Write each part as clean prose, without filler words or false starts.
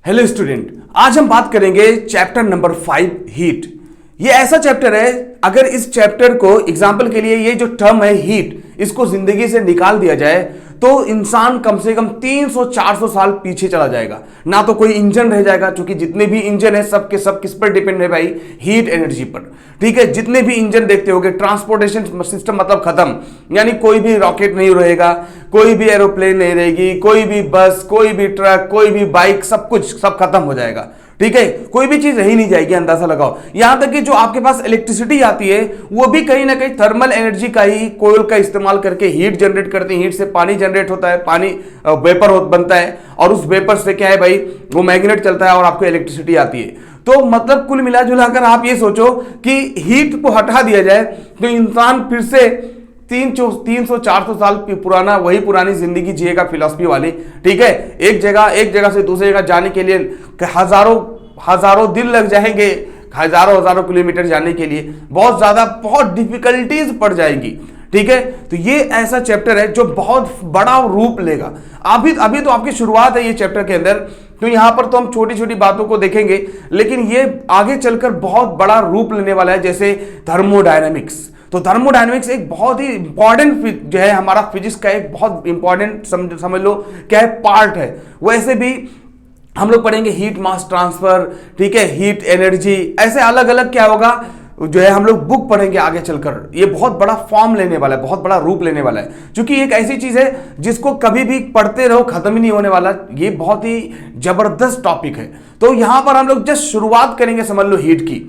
Hello student, आज हम बात करेंगे चैप्टर नंबर 5 हीट। ये ऐसा चैप्टर है, अगर इस चैप्टर को एग्जाम्पल के लिए ये जो टर्म है हीट, इसको जिंदगी से निकाल दिया जाए तो इंसान कम से कम 300-400 साल पीछे चला जाएगा। ना तो कोई इंजन रह जाएगा, क्योंकि जितने भी इंजन है सब के सब किस पर डिपेंड है भाई? हीट एनर्जी पर। ठीक है, जितने भी इंजन देखते होगे, ट्रांसपोर्टेशन सिस्टम मतलब खत्म, यानी कोई भी रॉकेट नहीं रहेगा, कोई भी एरोप्लेन नहीं रहेगी, कोई भी बस, कोई भी ट्रक, कोई भी बाइक, सब कुछ सब खत्म हो जाएगा। ठीक है, कोई भी चीज रही नहीं जाएगी, अंदाजा लगाओ। यहां तक कि जो आपके पास इलेक्ट्रिसिटी आती है वो भी कहीं ना कहीं थर्मल एनर्जी का ही, कोयल का इस्तेमाल करके हीट जनरेट करते हैं। हीट से पानी जनरेट होता है, पानी वेपर बनता है, और उस वेपर से क्या है भाई, वो मैग्नेट चलता है और आपको इलेक्ट्रिसिटी आती है। तो मतलब कुल मिला जुला कर आप ये सोचो कि हीट को हटा दिया जाए तो इंसान फिर से 300-400 साल पुराना, वही पुरानी जिंदगी जिएगा, फिलॉसफी वाली। ठीक है, एक जगह से दूसरी जगह जाने के लिए हजारों दिन लग जाएंगे, हजारों किलोमीटर जाने के लिए बहुत डिफिकल्टीज पड़ जाएगी। ठीक है, तो ये ऐसा चैप्टर है जो बहुत बड़ा रूप लेगा। अभी तो आपकी शुरुआत है ये चैप्टर के अंदर, तो यहां पर तो हम छोटी छोटी बातों को देखेंगे, लेकिन ये आगे चलकर बहुत बड़ा रूप लेने वाला है, जैसे थर्मोडायनेमिक्स। तो थर्मोडायनेमिक्स एक बहुत ही इंपॉर्टेंट जो है, हमारा फिजिक्स का एक बहुत इंपॉर्टेंट समझ लो क्या है, पार्ट है। वैसे भी हम लोग पढ़ेंगे हीट मास ट्रांसफर, ठीक है, हीट एनर्जी, ऐसे अलग अलग क्या होगा जो है हम लोग बुक पढ़ेंगे आगे चलकर। ये बहुत बड़ा फॉर्म लेने वाला है, बहुत बड़ा रूप लेने वाला है, क्योंकि एक ऐसी चीज है जिसको कभी भी पढ़ते रहो खत्म ही नहीं होने वाला। ये बहुत ही जबरदस्त टॉपिक है। तो यहां पर हम लोग जस्ट शुरुआत करेंगे, समझ लो हीट की।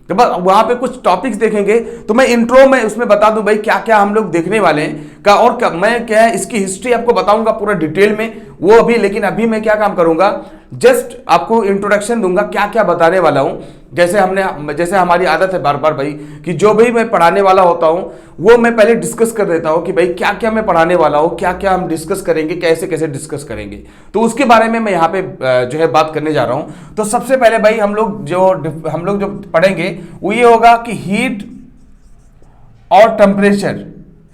तो बस वहां पे कुछ टॉपिक्स देखेंगे, तो मैं इंट्रो में उसमें बता दूं भाई क्या क्या हम लोग देखने वाले हैं का, और मैं क्या है इसकी हिस्ट्री आपको बताऊंगा पूरा डिटेल में, वो अभी। लेकिन अभी मैं क्या काम करूंगा, जस्ट आपको इंट्रोडक्शन दूंगा, क्या क्या बताने वाला हूं। जैसे हमारी आदत है बार बार भाई, कि जो भी मैं पढ़ाने वाला होता हूं वो मैं पहले डिस्कस कर देता हूं कि भाई क्या क्या मैं पढ़ाने वाला हूं, क्या क्या हम डिस्कस करेंगे, कैसे कैसे डिस्कस करेंगे। तो उसके बारे में मैं यहाँ पे जो है बात करने जा रहा हूं। तो सबसे पहले भाई हम लोग जो पढ़ेंगे वो ये होगा कि हीट और टेम्परेचर,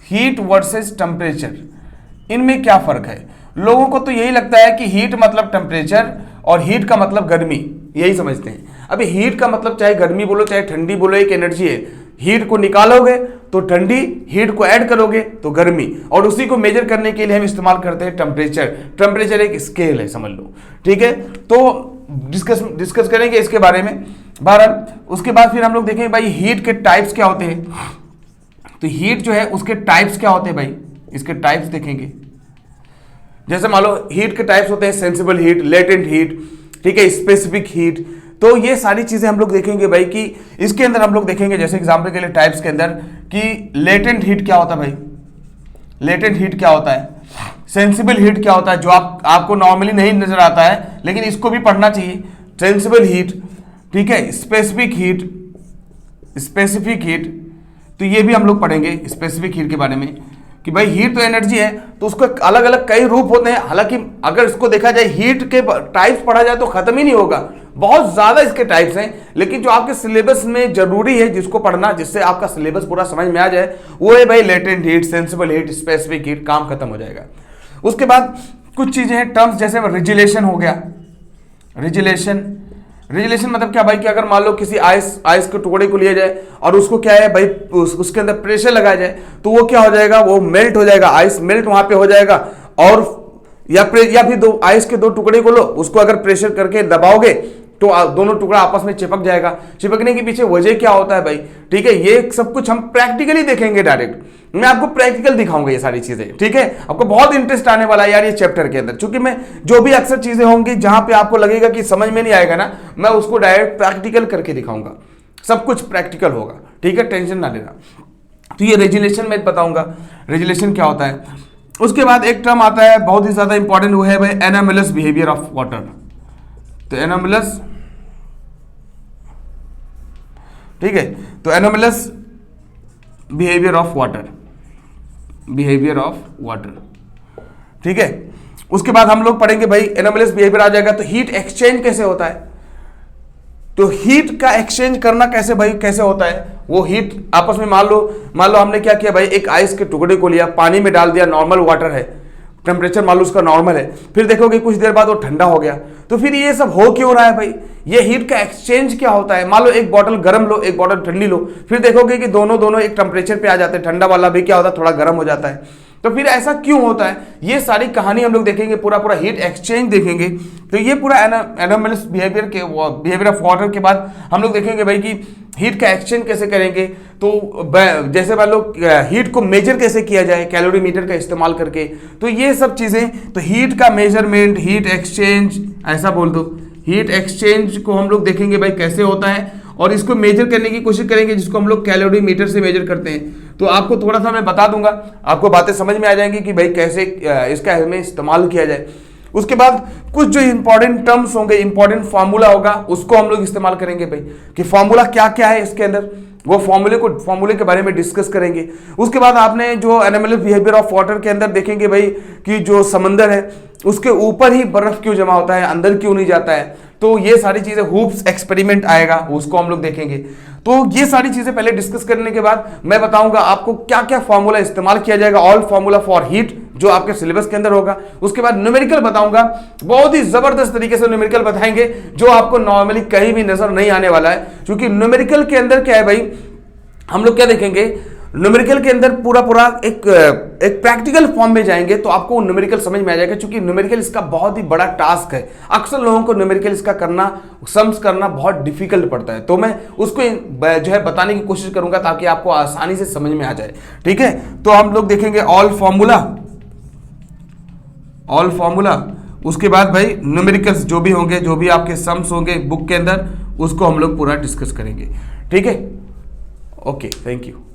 हीट वर्सेस टेम्परेचर, इनमें क्या फर्क है। लोगों को तो यही लगता है कि हीट मतलब टेम्परेचर और हीट का मतलब गर्मी, यही समझते हैं। अभी हीट का मतलब चाहे गर्मी बोलो चाहे ठंडी बोलो, एक एनर्जी है। हीट को निकालोगे तो ठंडी, हीट को ऐड करोगे तो गर्मी, और उसी को मेजर करने के लिए हम इस्तेमाल करते हैं टेम्परेचर। टेम्परेचर एक स्केल है, समझ लो। ठीक है, तो डिस्कस करेंगे इसके बारे में। बहरहाल उसके बाद फिर हम लोग देखेंगे भाई हीट के टाइप्स क्या होते हैं। तो हीट जो है उसके टाइप्स क्या होते हैं भाई, इसके टाइप्स देखेंगे। जैसे मान लो हीट के टाइप्स होते हैं सेंसिबल हीट, लेटेंट हीट, ठीक है, स्पेसिफिक हीट। तो ये सारी चीजें हम लोग देखेंगे भाई कि इसके अंदर हम लोग देखेंगे, जैसे एग्जांपल के लिए टाइप्स के अंदर, कि लेटेंट हीट क्या होता है भाई, लेटेंट हीट क्या होता है, सेंसिबल हीट क्या होता है, जो आपको नॉर्मली नहीं नजर आता है लेकिन इसको भी पढ़ना चाहिए। सेंसिबल हीट, ठीक है, स्पेसिफिक हीट, तो ये भी हम लोग पढ़ेंगे स्पेसिफिक हीट के बारे में, कि भाई हीट तो एनर्जी है, तो उसको अलग अलग कई रूप होते हैं। हालांकि अगर इसको देखा जाए, हीट के टाइप्स पढ़ा जाए तो खत्म ही नहीं होगा, बहुत ज्यादा इसके टाइप्स हैं। लेकिन जो आपके सिलेबस में जरूरी है जिसको पढ़ना, जिससे आपका सिलेबस पूरा समझ में आ जाए, वो है भाई latent heat, sensible heat, specific heat, काम खत्म हो जाएगा। उसके बाद कुछ चीजें हैं, टर्म्स, जैसे रेजुलेशन हो गया। रेजुलेशन मतलब क्या भाई, कि अगर मान लो किसी आइस के टुकड़े को लिया जाए और उसको क्या है भाई, उसके अंदर प्रेशर लगाया जाए तो वो क्या हो जाएगा, वो मेल्ट हो जाएगा, आइस मेल्ट वहां पे हो जाएगा। और या फिर दो आइस के दो टुकड़े को लो, उसको अगर प्रेशर करके दबाओगे तो दोनों टुकड़ा आपस में चिपक जाएगा। चिपकने के पीछे वजह क्या होता है भाई, ठीक है, ये सब कुछ हम प्रैक्टिकली देखेंगे। डायरेक्ट मैं आपको प्रैक्टिकल दिखाऊंगा ये सारी चीजें। ठीक है, आपको बहुत इंटरेस्ट आने वाला है यार ये चैप्टर के अंदर, क्योंकि मैं जो भी अक्सर चीजें होंगी जहां पे आपको लगेगा कि समझ में नहीं आएगा ना, मैं उसको डायरेक्ट प्रैक्टिकल करके दिखाऊंगा। सब कुछ प्रैक्टिकल होगा, ठीक है, टेंशन ना लेना। तो ये रेजुलेशन मैं बताऊंगा, रेजुलेशन क्या होता है। उसके बाद एक टर्म आता है बहुत ही ज्यादा इंपॉर्टेंट, वो है भाई एनोमलस बिहेवियर ऑफ वाटर। तो एनोमलस, ठीक है, तो एनोमलस बिहेवियर ऑफ वाटर, ठीक है। उसके बाद हम लोग पढ़ेंगे भाई एनोमलस बिहेवियर आ जाएगा तो हीट एक्सचेंज कैसे होता है। तो हीट का एक्सचेंज करना कैसे भाई, कैसे होता है वो हीट आपस में, मान लो हमने क्या किया भाई, एक आइस के टुकड़े को लिया, पानी में डाल दिया, नॉर्मल वाटर है, टेम्परेचर मान लो उसका नॉर्मल है, फिर देखोगे कुछ देर बाद वो ठंडा हो गया, तो फिर ये सब हो क्यों रहा है भाई? ये हीट का एक्सचेंज क्या होता है? मान लो एक बॉटल गर्म लो, एक बॉटल ठंडी लो, फिर देखोगे कि दोनों एक टेम्परेचर पे आ जाते हैं, ठंडा वाला भी क्या होता है, थोड़ा गर्म हो जाता है। तो फिर ऐसा क्यों होता है? ये सारी कहानी हम लोग देखेंगे, पूरा हीट एक्सचेंज देखेंगे। तो ये पूरा एनोमलस बिहेवियर ऑफ वाटर के बाद हम लोग देखेंगे भाई कि हीट का एक्सचेंज कैसे करेंगे। तो जैसे मान लो हीट को मेजर कैसे किया जाए कैलोरीमीटर का इस्तेमाल करके, तो ये सब चीजें, तो हीट का मेजरमेंट, हीट एक्सचेंज, ऐसा बोल दो, हीट एक्सचेंज को हम लोग देखेंगे भाई कैसे होता है, और इसको मेजर करने की कोशिश करेंगे जिसको हम लोग कैलोरीमीटर से मेजर करते हैं। तो आपको थोड़ा सा मैं बता दूंगा, आपको बातें समझ में आ जाएंगी कि भाई कैसे इसका हमें इस्तेमाल किया जाए। उसके बाद कुछ जो इंपॉर्टेंट टर्म्स होंगे, इंपॉर्टेंट फार्मूला होगा, उसको हम लोग इस्तेमाल करेंगे भाई, कि फार्मूला क्या क्या है इसके अंदर, वो फॉर्मूले के बारे में डिस्कस करेंगे। उसके बाद आपने जो एनोमलस बिहेवियर ऑफ वाटर के अंदर देखेंगे भाई कि जो समंदर है उसके ऊपर ही बर्फ क्यों जमा होता है, अंदर क्यों नहीं जाता है। तो ये सारी चीजें, हुप्स एक्सपेरिमेंट आएगा, उसको हम लोग देखेंगे। तो ये सारी चीजें पहले डिस्कस करने के बाद मैं बताऊंगा आपको क्या क्या फॉर्मूला इस्तेमाल किया जाएगा, ऑल फॉर्मूला फॉर हीट, जो आपके सिलेबस के अंदर होगा। उसके बाद न्यूमेरिकल बताऊंगा, बहुत ही जबरदस्त तरीके से न्यूमेरिकल बताएंगे, जो आपको नॉर्मली कहीं भी नजर नहीं आने वाला है। क्योंकि न्यूमेरिकल के अंदर क्या है भाई, हम लोग क्या देखेंगे, न्यूमेरिकल के अंदर पूरा एक प्रैक्टिकल फॉर्म में जाएंगे तो आपको न्यूमेरिकल समझ में आ जाएगा। क्योंकि न्यूमेरिकल इसका बहुत ही बड़ा टास्क है, अक्सर लोगों को न्यूमेरिकल इसका करना, सम्स करना बहुत डिफिकल्ट पड़ता है। तो मैं उसको जो है बताने की कोशिश करूंगा ताकि आपको आसानी से समझ में आ जाए। ठीक है, तो हम लोग देखेंगे ऑल फॉर्मूला, उसके बाद भाई न्यूमेरिकल्स जो भी होंगे, जो भी आपके सम्स होंगे बुक के अंदर, उसको हम लोग पूरा डिस्कस करेंगे। ठीक है, ओके, थैंक यू।